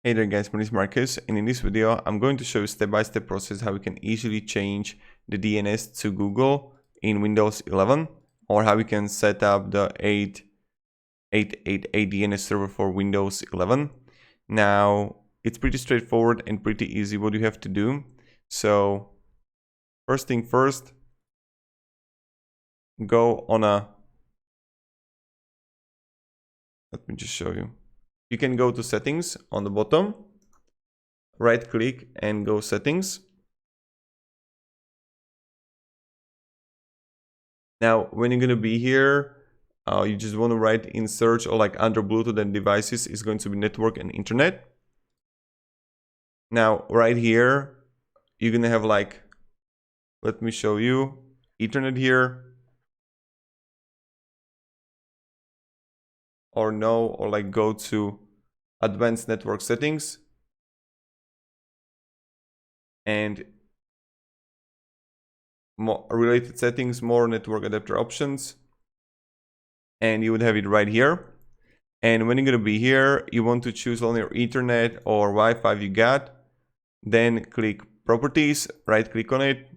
Hey there guys, my name is Marcus, and in this video I'm going to show you step-by-step process how we can easily change the DNS to Google in Windows 11, or how we can set up the 888 DNS server for Windows 11. Now it's pretty straightforward and pretty easy what you have to do. So first thing first, go on let me just show you. You can go to settings on the bottom, right click and go settings. Now, when you're going to be here, you just want to write in search, or like under Bluetooth and devices is going to be network and internet. Now, right here, you're going to have like, let me show you, Ethernet here. Or no, or like go to advanced network settings. And more related settings, more network adapter options. And you would have it right here. And when you're going to be here, you want to choose only your Ethernet or Wi-Fi you got. Then click properties, right click on it.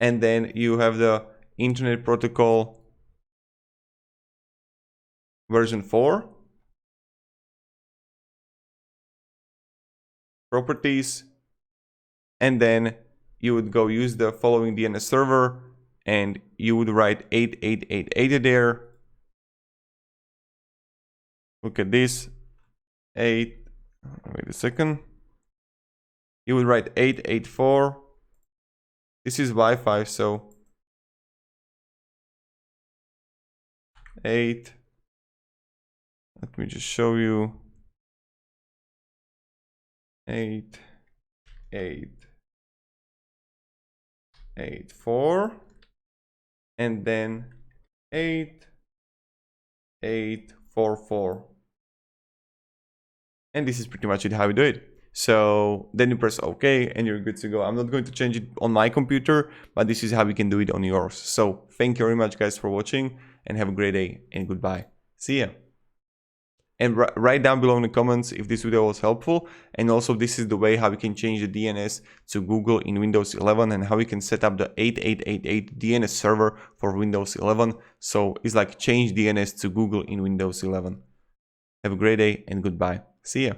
And then you have the Internet Protocol version 4. Properties. And then you would go use the following DNS server and you would write 8888 there. Look at this. Wait a second. You would write 884. This is Wi-Fi, so 8. Let me just show you. 8884. And then 8844. And this is pretty much it how you do it. So then you press OK and you're good to go. I'm not going to change it on my computer, but this is how you can do it on yours. So thank you very much guys for watching, and have a great day and goodbye. See ya. And write down below in the comments if this video was helpful, and also this is the way how you can change the DNS to Google in Windows 11, and how you can set up the 8888 DNS server for Windows 11. So it's like change DNS to Google in Windows 11. Have a great day and goodbye. See ya.